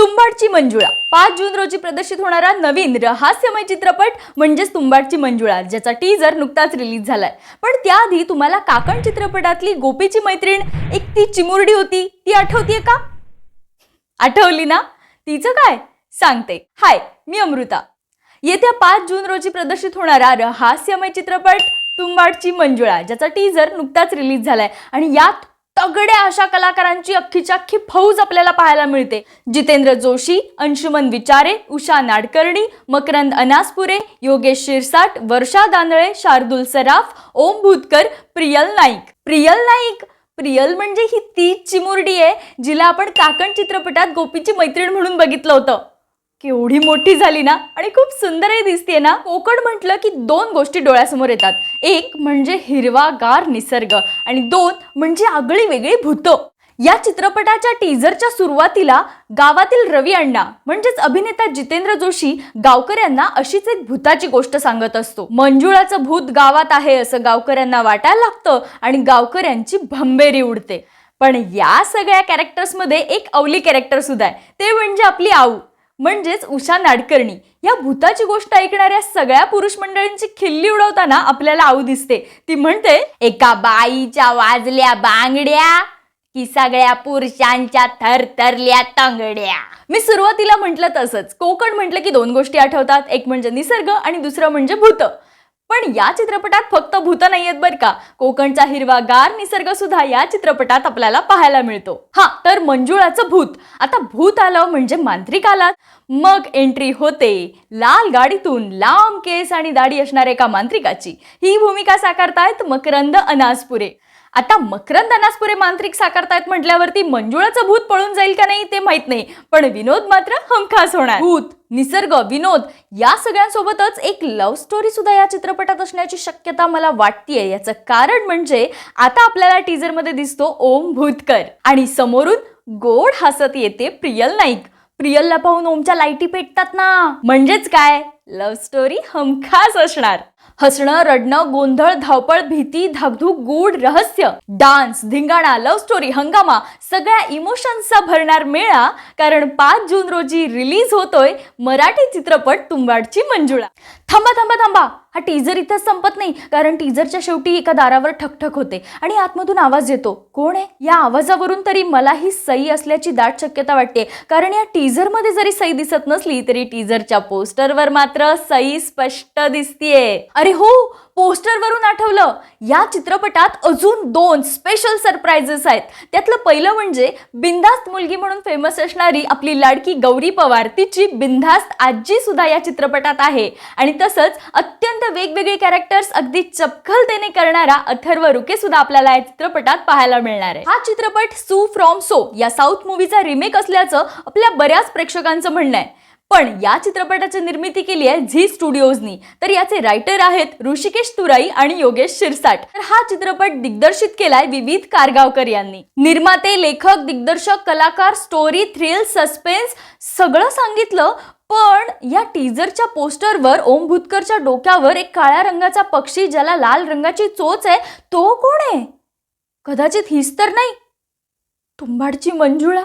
तुंबाडची मंजुळा 5 जून रोजी प्रदर्शित होणारा नवीन रहस्यमय चित्रपट म्हणजेच तुंबाडची मंजुळा, ज्याचा टीजर नुकताच रिलीज झालाय। पण त्याआधी तुम्हाला काकण चित्रपटातली गोपीची मैत्रीण एक ती चिमुरडी होती, ती आठवतीये का? आठवली ना? तिचं काय सांगते। हाय, मी अमृता। येत्या 5 जून रोजी प्रदर्शित होणारा रहस्यमय चित्रपट तुंबाडची मंजुळा, ज्याचा टीजर नुकताच रिलीज झालाय आणि यात तगड्या अशा कलाकारांची अख्खीच्या अख्खी फौज आपल्याला पाहायला मिळते। जितेंद्र जोशी, अंशुमन विचारे, उषा नाडकर्णी, मकरंद अनासपुरे, योगेश शिरसाट, वर्षा दानळे, शार्दुल सराफ, ओम भूतकर, प्रियल नाईक। प्रियल म्हणजे ही तीच चिमुरडी आहे जिला आपण काकण चित्रपटात गोपीची मैत्रीण म्हणून बघितलं होतं। केवढी मोठी झाली ना आणि खूप सुंदरही दिसते ना। कोकण म्हटलं की 2 गोष्टी डोळ्यासमोर येतात, एक म्हणजे हिरवागार निसर्ग आणि 2 म्हणजे आगळी वेगळी भूतं। या चित्रपटाच्या टीजरच्या सुरुवातीला गावातील रवी अण्णा म्हणजेच अभिनेता जितेंद्र जोशी गावकऱ्यांना अशीच एक भूताची गोष्ट सांगत असतो। मंजुळाचं भूत गावात आहे असं गावकऱ्यांना वाटायला लागतं आणि गावकऱ्यांची भंबेरी उडते। पण या सगळ्या कॅरेक्टर्स मध्ये एक अवली कॅरेक्टर सुद्धा आहे, ते म्हणजे आपली आऊ म्हणजेच उषा नाडकर्णी। या भूताची गोष्ट ऐकणाऱ्या सगळ्या पुरुष मंडळींची खिल्ली उडवताना आपल्याला आऊ दिसते। ती म्हणते, एका बाईच्या वाजल्या बांगड्या की सगळ्या पुरुषांच्या थरथरल्या तंगड्या। मी सुरुवातीला म्हटलं तसंच, कोकण म्हटलं की 2 गोष्टी आठवतात, एक म्हणजे निसर्ग आणि दुसरं म्हणजे भूत। पण या चित्रपटात फक्त भूत नाहीयेत बरं का, कोकणचा हिरवागार निसर्ग सुद्धा या चित्रपटात आपल्याला पाहायला मिळतो। हा, तर मंजुळाचं भूत, आता भूत आलं म्हणजे मांत्रिक आला, मग एंट्री होते लाल गाडीतून लांब केस आणि दाढी असणाऱ्या एका मांत्रिकाची। ही भूमिका साकारतायत मकरंद अनासपुरे। आता मकरंद अनासपुरे मांत्रिक साकारतायत म्हटल्यावरती मंजुळाचं भूत पळून जाईल का नाही ते माहित नाही, पण विनोद मात्र हमखास होणार। भूत, निसर्ग, विनोद या सगळ्यांसोबतच एक लव्ह स्टोरी सुद्धा या चित्रपटात असण्याची शक्यता मला वाटतेय। याचं कारण म्हणजे आता आपल्याला टीजर मध्ये दिसतो ओम भूतकर आणि समोरून गोड हसत येते प्रियल नाईक। प्रियलला पाहून ओमच्या लाईटी पेटतात ना, म्हणजेच काय, लव्ह स्टोरी हमखास असणार। हसणं, रडणं, गोंधळ, धावपळ, भीती, धाकधूक, गूढ, रहस्य, डान्स, धिंगाणा, लव्ह स्टोरी, हंगामा, सगळ्या इमोशन्सचा भरणार मेळा। कारण 5 जून रोजी रिलीज होतोय मराठी चित्रपट तुंबाडची मंजुळा। थांबा थांबा थांबा, हा टीजर इथंच संपत नाही, कारण टीजरच्या शेवटी एका दारावर ठकठक होते आणि आतमधून आवाज येतो। कोण आहे? या आवाजावरून तरी मला ही सई असल्याची दाट शक्यता वाटते, कारण या टीजर मध्ये जरी सई दिसत नसली तरी टीजरच्या पोस्टरवर मात्र सई स्पष्ट दिसतीये। अरे हो, पोस्टर वरून आठवलं, या चित्रपटात अजून 2 स्पेशल सरप्राइजेस आहेत। त्यातलं पहिलं म्हणजे बिंदास्त मुलगी म्हणून फेमस असणारी आपली लाडकी गौरी पवार, तिची बिंदास्त आजी सुद्धा या चित्रपटात आहे आणि तसंच अत्यंत वेगवेगळे कॅरेक्टर्स अगदी चपखलतेने करणारा अथर्व रुके सुद्धा आपल्याला या चित्रपटात पाहायला मिळणार आहे। हा चित्रपट सू फ्रॉम सो या साऊथ मूवीचा रिमेक असल्याचं आपल्या बऱ्याच प्रेक्षकांचं म्हणणं आहे। पण या चित्रपटाची निर्मिती केली आहे झी स्टुडिओजनी, तर याचे रायटर आहेत ऋषिकेश तुराई आणि योगेश शिरसाट। तर हा चित्रपट दिग्दर्शित केलाय विविध कारगावकर यांनी। निर्माते, लेखक, दिग्दर्शक, कलाकार, स्टोरी, थ्रिल, सस्पेन्स सगळं सांगितलं, पण या टीजरच्या पोस्टरवर ओम भूतकरच्या डोक्यावर एक काळ्या रंगाचा पक्षी ज्याला लाल रंगाची चोच आहे, तो कोण आहे? कदाचित हीच तर नाही तुंबाडची मंजुळा।